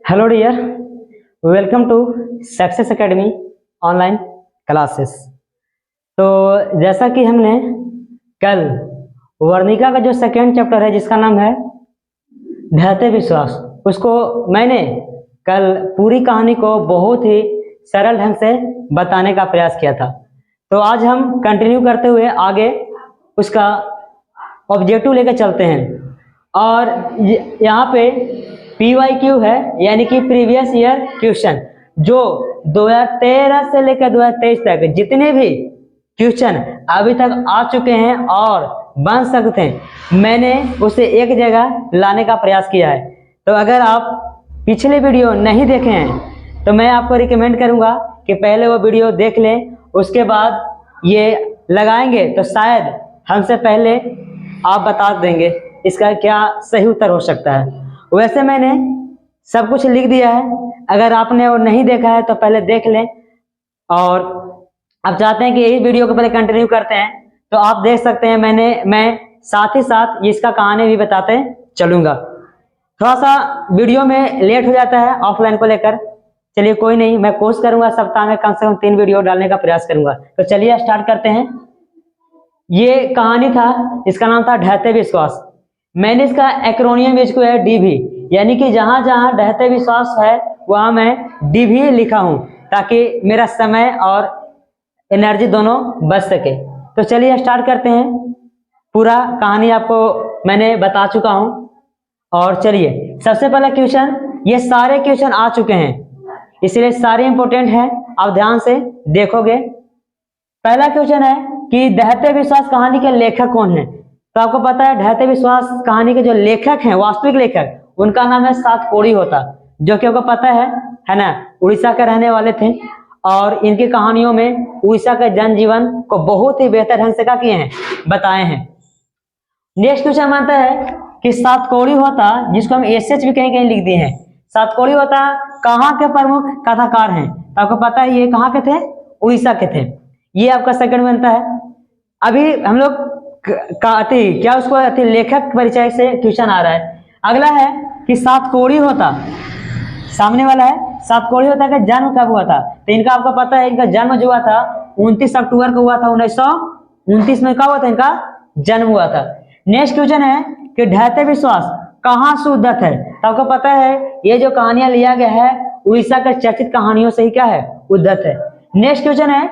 Hello dear, welcome to Success Academy online classes. तो जैसा कि हमने कल वर्णिका का जो सेकेंड चैप्टर है जिसका नाम है ढहते विश्वास, उसको मैंने कल पूरी कहानी को बहुत ही सरल ढंग से बताने का प्रयास किया था। तो आज हम कंटिन्यू करते हुए आगे उसका ऑब्जेक्टिव लेकर चलते हैं। और यहाँ पे PYQ है, यानी कि प्रीवियस ईयर क्वेश्चन, जो 2013 से लेकर 2023 तक जितने भी क्वेश्चन अभी तक आ चुके हैं और बन सकते हैं, मैंने उसे एक जगह लाने का प्रयास किया है। तो अगर आप पिछले वीडियो नहीं देखे हैं तो मैं आपको रिकमेंड करूंगा कि पहले वो वीडियो देख लें, उसके बाद ये लगाएंगे तो शायद हमसे पहले आप बता देंगे इसका क्या सही उत्तर हो सकता है। वैसे मैंने सब कुछ लिख दिया है, अगर आपने और नहीं देखा है तो पहले देख लें। और अब चाहते हैं कि इस वीडियो को पहले कंटिन्यू करते हैं, तो आप देख सकते हैं मैं साथ ही साथ इसका कहानी भी बताते चलूंगा। थोड़ा सा वीडियो में लेट हो जाता है ऑफलाइन को लेकर, चलिए कोई नहीं, मैं कोशिश करूंगा सप्ताह में कम से कम 3 वीडियो डालने का प्रयास करूंगा। तो चलिए स्टार्ट करते हैं। ये कहानी था, इसका नाम था ढहते विश्वास। मैंने इसका एक्रोनियम यूज किया है DV, यानी कि जहां जहां ढहते विश्वास है वहां मैं DV लिखा हूं, ताकि मेरा समय और एनर्जी दोनों बच सके। तो चलिए स्टार्ट करते हैं। पूरा कहानी आपको मैंने बता चुका हूं। और चलिए सबसे पहला क्वेश्चन, ये सारे क्वेश्चन आ चुके हैं इसलिए सारे इंपॉर्टेंट हैं, आप ध्यान से देखोगे। पहला क्वेश्चन है कि ढहते विश्वास कहानी के लेखक कौन है। तो आपको पता है ढहते विश्वास कहानी के जो लेखक हैं, वास्तविक लेखक, उनका नाम है सातकोड़ी होता, जो कि आपको पता है ना, उड़ीसा के रहने वाले थे। और इनकी कहानियों में उड़ीसा के जनजीवन को बहुत ही बेहतर ढंग से क्या किए हैं, बताए हैं। नेक्स्ट क्वेश्चन मानता है कि सातकोड़ी होता, जिसको हम SH भी कहीं कहीं लिख दिए हैं, सातकोड़ी होता कहाँ के प्रमुख कथाकार हैं। तो आपको पता है ये कहाँ के थे, उड़ीसा के थे। ये आपका सेकंड बनता है। अभी हम लोग क्या उसको लेखक परिचय से क्वेश्चन आ रहा है। अगला है कि सातकोड़ी होता, सामने वाला है सातकोड़ी होता का जन्म कब हुआ था। तो इनका आपको पता है, इनका जन्म जो हुआ था 29 अक्टूबर को हुआ था, 1929 में कब हुआ था, इनका जन्म हुआ था। नेक्स्ट क्वेश्चन है कि ढहते विश्वास कहाँ से उद्धत है। तो आपको पता है ये जो कहानियां लिया गया है उड़ीसा के चर्चित कहानियों से ही क्या है, उद्धत है। नेक्स्ट क्वेश्चन है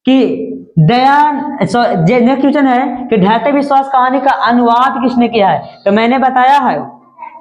कि नेक्स्ट क्वेश्चन है कि ढहते विश्वास कहानी का अनुवाद किसने किया है। तो मैंने बताया है,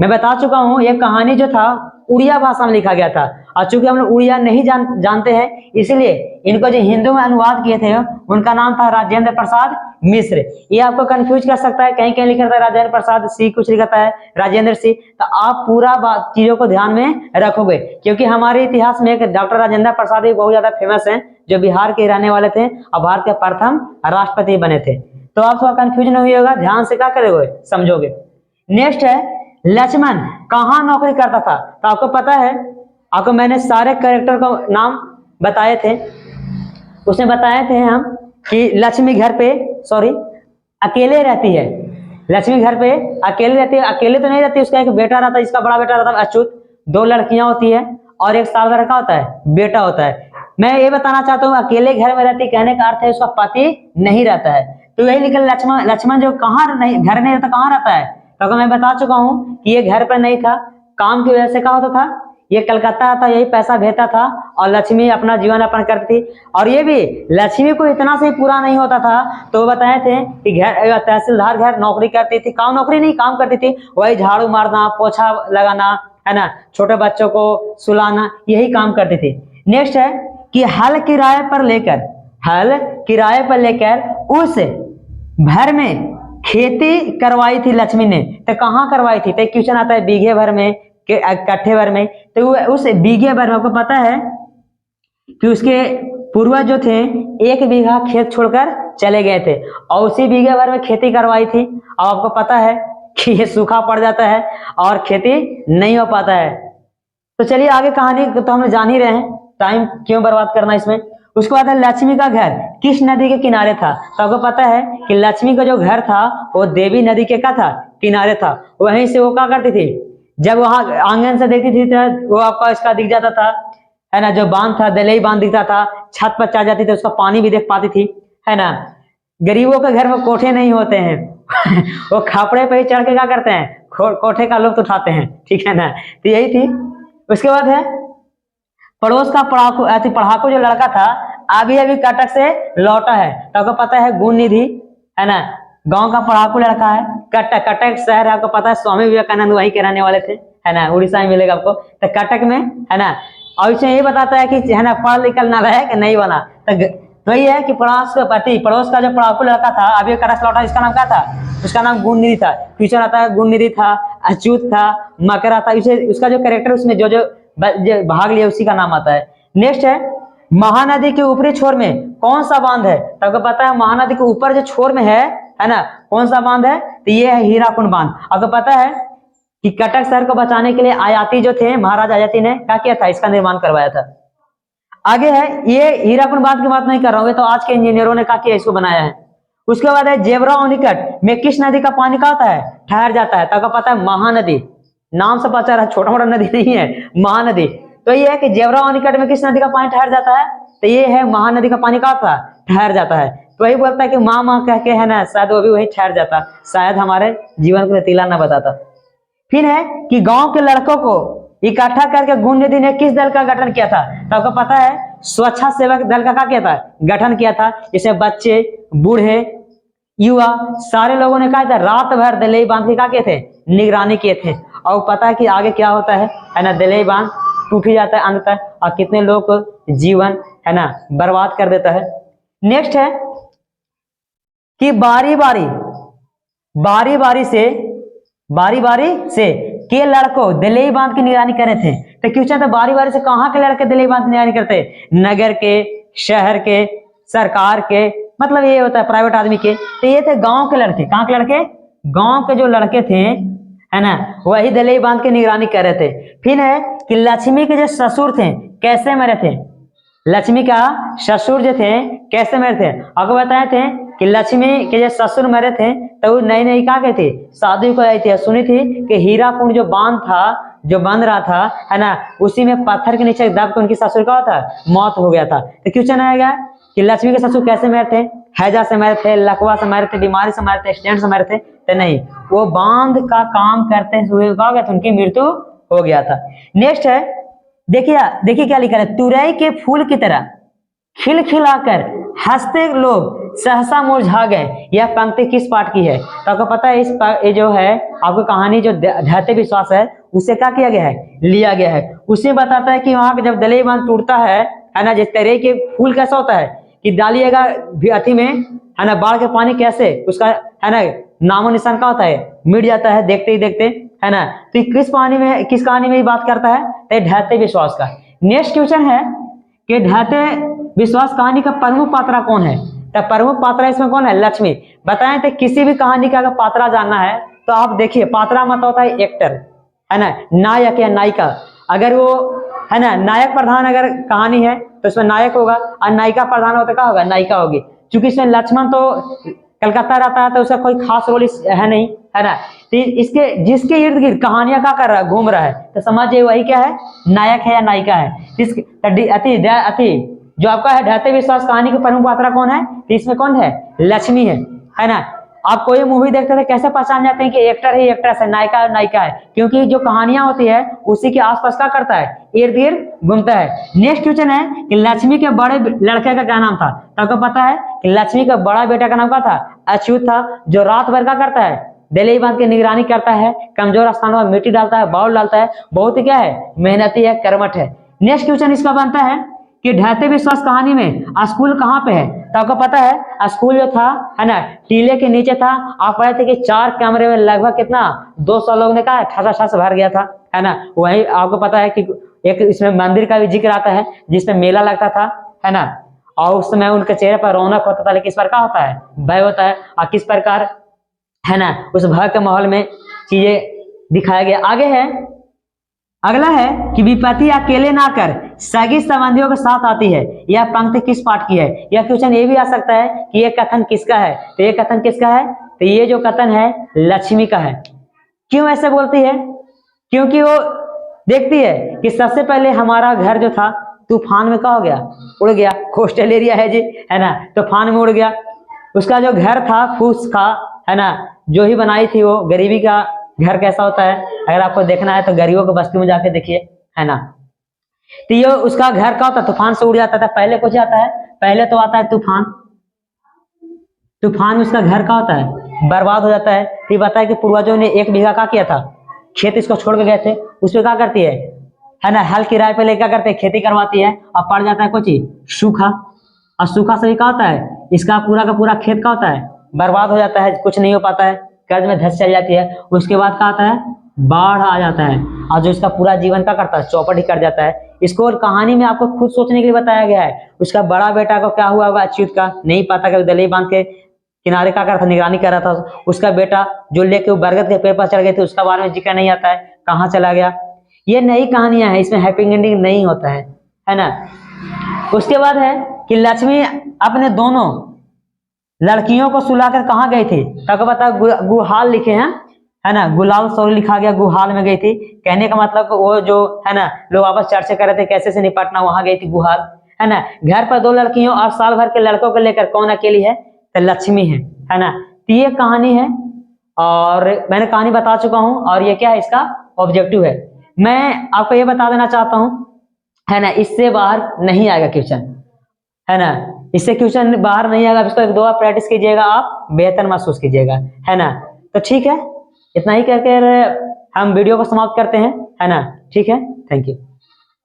मैं बता चुका हूं, ये कहानी जो था उड़िया भाषा में लिखा गया था। और चूंकि हम लोग उड़िया नहीं जानते हैं, इसलिए इनको जो हिंदू में अनुवाद किए थे उनका नाम था राजेंद्र प्रसाद मिश्र। ये आपको कंफ्यूज कर सकता है, कहीं कहीं लिखा था राजेंद्र प्रसाद सी, कुछ लिखा है राजेंद्र सी। तो आप पूरा चीजों को ध्यान में रखोगे, क्योंकि हमारे इतिहास में एक डॉक्टर राजेंद्र प्रसाद भी बहुत ज्यादा फेमस है, जो बिहार के रहने वाले थे और भारत के प्रथम राष्ट्रपति बने थे। तो आप थोड़ा कंफ्यूजन नहीं होगा, ध्यान से क्या करोगे, समझोगे। नेक्स्ट है लक्ष्मण कहाँ नौकरी करता था। तो आपको पता है, आपको मैंने सारे कैरेक्टर का नाम बताए थे, उसमें बताए थे हम कि लक्ष्मी घर पे अकेले रहती है। लक्ष्मी घर पे अकेले रहती है, अकेले तो नहीं रहती, उसका एक बेटा रहता है, इसका बड़ा बेटा रहता है अच्युत, 2 लड़कियां होती है और 1 साल भर का होता है बेटा होता है। मैं ये बताना चाहता हूँ अकेले घर में रहती, कहने का अर्थ है उसका पति नहीं रहता है। तो यही लिखा लक्ष्मण जो कहाँ नहीं, घर नहीं रहता, कहाँ रहता है। तो मैं बता चुका हूँ कि ये घर पर नहीं था, काम की वजह से क्या होता था, ये कलकत्ता था, यही पैसा भेजता था और लक्ष्मी अपना जीवन यापन करती थी। और ये भी लक्ष्मी को इतना से पूरा नहीं होता था, तो बताए थे कि घर तहसीलदार घर नौकरी करती थी, काम नौकरी नहीं काम करती थी, वही झाड़ू मारना, पोछा लगाना, है ना, छोटे बच्चों को सुलाना, यही काम करती थी। नेक्स्ट है कि हल किराए पर लेकर उस भर में खेती करवाई थी लक्ष्मी ने। तो कहाँ करवाई थी, तो क्वेश्चन आता है बीघे भर में, कट्ठे भर में। तो उस बीघे भर में आपको पता है कि उसके पूर्वज जो थे 1 बीघा खेत छोड़कर चले गए थे और उसी बीघे भर में खेती करवाई थी। और आपको पता है कि ये सूखा पड़ जाता है और खेती नहीं हो पाता है। तो चलिए आगे कहानी तो हम जान ही रहे हैं, टाइम क्यों बर्बाद करना इसमें। उसके बाद लक्ष्मी का घर किस नदी के किनारे था। तो आपको पता है कि लक्ष्मी का जो घर था वो देवी नदी के क्या था, किनारे था। वहीं से वो क्या करती थी, जब वहां आंगन से देखती थी तो वो आपका इसका दिख जाता था, है ना, जो बांध था, दलई बांध दिखता था, छत पर चढ़ जाती थी, उसका पानी भी देख पाती थी, है ना। गरीबों के घर में कोठे नहीं होते हैं वो खापड़े पे ही चढ़ के क्या करते हैं, कोठे का लुत्फ उठाते हैं, ठीक है ना। तो यही थी। उसके बाद है पड़ोस का पढ़ाकू जो लड़का था अभी अभी कटक से लौटा है, तो आपको पता है गुण निधि, है ना, गांव का पढ़ाकू लड़का है। कटक, कटक शहर आपको पता है, स्वामी विवेकानंद वहीं के रहने वाले थे, है ना, उड़ीसा में मिलेगा आपको। तो कटक में, है ना, और इसमें ये बताता है कि, है ना, पढ़ लिखल ना रहे कि नहीं बना। तो ये है कि पड़ोस का जो पढ़ाकू लड़का था अभी कटक से लौटा, इसका नाम क्या था, उसका नाम गुण निधि था। फ्यूचर आता है, गुण निधि था, अच्युत था, मकरा था, उसका जो कैरेक्टर उसमें जो भाग लिया उसी का नाम आता है। नेक्स्ट है महानदी के ऊपरी छोर में कौन सा बांध है, तो आपको पता है महानदी के ऊपर जो छोर में है ना, कौन सा बांध है, तो ये है हीराकुंड बांध। आपको पता है कि कटक शहर को बचाने के लिए आयाती जो थे, महाराजा आयाती ने क्या किया था, इसका निर्माण करवाया था। आगे है, ये हीराकुंड बांध की बात नहीं कर रहा हूँ, तो आज के इंजीनियरों ने क्या किया, इसको बनाया है। उसके बाद है जेवराओं निकट में किस नदी का पानी क्या होता है, ठहर जाता है, तो आपको पता है महानदी, नाम से पता रहा, छोटा मोटा नदी नहीं है, महानदी। तो ये है कि जेवराओं निकट में किस नदी का पानी ठहर जाता है, तो ये है महानदी का पानी क्या था, ठहर जाता है। तो वही बोलता है कि माँ माँ कह के, है ना, शायद वो भी वही ठहर जाता, शायद हमारे जीवन को रतीला न बताता। फिर है कि गांव के लड़कों को इकट्ठा करके गुण निधि ने किस दल का गठन किया था, तो आपको पता है स्वच्छता सेवक दल का क्या किया था, गठन किया था, जिसमें बच्चे, बूढ़े, युवा सारे लोगों ने कहा था, रात भर दलई बांध के क्या किए थे, निगरानी किए थे। और पता है कि आगे क्या होता है ना, दलई बांध टूट ही जाता है अंत तक, और कितने लोग को जीवन, है ना, बर्बाद कर देता है। नेक्स्ट है कि बारी बारी से के लड़कों दलई बांध की निगरानी करे थे, तो क्यों चाहते बारी से कहाँ के लड़के दलई बांध की निगरानी करते, नगर के, शहर के, सरकार के, मतलब ये होता है प्राइवेट आदमी के। तो ये थे गांव के लड़के, कहाँ के लड़के, गांव के जो लड़के थे, है ना, वही दलई बांध की निगरानी कर रहे थे। फिर है कि लक्ष्मी के जो ससुर थे कैसे मरे थे, लक्ष्मी का ससुर जो थे कैसे मरे थे, आपको बताए थे कि लक्ष्मी के जो ससुर मरे थे तो वो नई नई क्या गई थी, शादी को आई थी, सुनी थी कि हीराकुंड जो बांध था, जो बन रहा था, है ना, उसी में पत्थर के नीचे दब के उनकी ससुर का था मौत हो गया था। तो क्यों चना गया कि लक्ष्मी के ससुर कैसे मरे थे, हैजा से मरे थे, लकवा से मरे थे, बीमारी से मरे थे, एक्सीडेंट से मरे थे, तो नहीं, वो बांध का काम करते हुए क्या हो गया था, उनकी मृत्यु हो गया था। नेक्स्ट है, देखिए क्या लिखा है, तुरई के फूल की तरह खिलखिलाकर हंसते लोग सहसा मुरझा गए, यह पंक्ति किस पाठ की है, तो आपको पता है ये जो है आपको कहानी जो ढहते विश्वास है उससे क्या किया गया है, लिया गया है। उसे बताता है कि वहां जब दलई बांध टूटता है ना, जिस तरह के फूल कैसा होता है कि डालिएगा अथी में, है ना, बाढ़ के पानी कैसे उसका, है ना, नामो निशान का होता है, मिट जाता है देखते ही देखते, है ना। तो किस कहानी में बात करता है, तो ढहते विश्वास का। नेक्स्ट क्वेश्चन है कि ढहते विश्वास कहानी का प्रमुख पात्रा कौन है, तो प्रमुख पात्रा इसमें कौन है, लक्ष्मी। बताएं तो किसी भी कहानी का अगर पात्रा जानना है तो आप देखिए, पात्रा मतलब होता है एक्टर, है ना, नायक या नायिका। अगर वो, है ना, नायक प्रधान अगर कहानी है तो इसमें नायक होगा, और नायिका प्रधान होता क्या होगा, नायिका होगी। क्योंकि इसमें लक्ष्मण तो कलकत्ता रहता है तो उसका कोई खास रोल है नहीं, है ना। तो इसके जिसके इर्द गिर्द कहानियां क्या कर रहा है, घूम रहा है, तो समझिए वही क्या है, नायक है या नायिका है। अति जो आपका है ढहते विश्वास कहानी के प्रमुख पात्रा कौन है, तो इसमें कौन है, लक्ष्मी है ना। आप कोई मूवी देखते थे कैसे पहचान जाते हैं कि एक्टर है, एक्ट्रेस है, नायिका है, नायिका है, क्योंकि जो कहानियां होती है उसी के आसपास क्या करता है, इर्द गिर्द घूमता है। नेक्स्ट क्वेश्चन है कि लक्ष्मी के बड़े लड़के का क्या नाम था, तो आपको पता है कि लक्ष्मी का बड़ा बेटा का नाम क्या था, अच्युत था, जो रात भर का करता है, दलई बांध की निगरानी करता है, कमजोर स्थानों में मिट्टी डालता है, बाउल डालता है, बहुत ही क्या है, मेहनती है, कर्मठ है। नेक्स्ट क्वेश्चन इसका बनता है कि ढहते विश्वास कहानी में स्कूल कहाँ पे है, तो आपको पता है स्कूल जो था, है ना, टीले के नीचे था। आप पढ़े थे कि 4 कमरे में लगभग कितना 200 लोग ने कहा ठसा भर गया था, है ना। वही आपको पता है कि एक इसमें मंदिर का भी जिक्र आता है जिसमें मेला लगता था, है ना, और उस समय उनके चेहरे पर रौनक होता था, लेकिन किस प्रकार होता है, भय होता है, और किस प्रकार, है ना, उस भय के माहौल में चीजें दिखाया गया। आगे है, अगला है कि विपत्ति अकेले ना कर सगी संबंधियों के साथ आती है, यह पंक्ति किस पाठ की है। यह क्वेश्चन ये भी आ सकता है कि यह कथन किसका है, तो यह कथन किसका है, तो ये जो कथन है लक्ष्मी का है। क्यों ऐसे बोलती है, क्योंकि वो देखती है कि सबसे पहले हमारा घर जो था तूफान में क्या हो गया, उड़ गया। कोस्टल एरिया है जी, है ना, तूफान में उड़ गया। उसका जो घर था फूस का, है ना, जो ही बनाई थी वो, गरीबी का घर कैसा होता है अगर आपको देखना है तो गरीबों की बस्ती में जाके देखिए, है ना। तो ये उसका घर का होता, तूफान से उड़ जाता था। पहले कुछ आता है, पहले तो आता है तूफान, तूफान उसका घर का होता है, बर्बाद हो जाता है। फिर बताया कि पूर्वजों ने 1 बीघा का किया था खेत, इसको छोड़ के गए थे, उसमें क्या करती है ना, हल किराए पे लेकर क्या करते हैं, खेती करवाती है, और पड़ जाता है कुछ सूखा, और सूखा से क्या होता है, इसका पूरा का पूरा खेत का होता है, बर्बाद हो जाता है, कुछ नहीं हो पाता है, कर्ज में धंस चल जाती है। उसके बाद क्या आता है, बाढ़ आ जाता है, और जो इसका पूरा जीवन का करता है, चौपट ही कर जाता है। इसको कहानी में आपको खुद सोचने के लिए बताया गया है। उसका बड़ा बेटा को क्या हुआ होगा अच्युत का, नहीं पता, कि दलई बांध के किनारे का कर था, निगरानी कर रहा था। उसका बेटा जो लेके वो बरगद के पेड़ पर चढ़ गए थे, उसका बारे में जिक्र नहीं आता है, कहाँ चला गया। ये नई कहानियां हैं, इसमें हैप्पी एंडिंग नहीं होता है ना। उसके बाद है कि लक्ष्मी अपने दोनों लड़कियों को सुलाकर कहाँ गई थी, तक बता, गुहाल लिखे हैं, है ना, गुलाल सॉरी लिखा गया, गुहाल में गई थी। कहने का मतलब वो जो है ना, लोग आपस चर्चा कर रहे थे कैसे से निपटना, वहां गई थी गुहाल, है ना। घर पर 2 लड़कियों और साल भर के लड़कों को लेकर कौन अकेली है, तो लक्ष्मी है ना। तो ये कहानी है, और मैंने कहानी बता चुका हूं, और ये क्या है, इसका ऑब्जेक्टिव है। मैं आपको ये बता देना चाहता हूं, है ना, इससे बाहर नहीं आएगा क्वेश्चन, है ना, इससे क्वेश्चन बाहर नहीं आएगा। इसको 1-2 बार प्रैक्टिस कीजिएगा, आप बेहतर महसूस कीजिएगा, है ना। तो ठीक है, इतना ही कहकर हम वीडियो को समाप्त करते हैं, है ना। ठीक है, थैंक यू।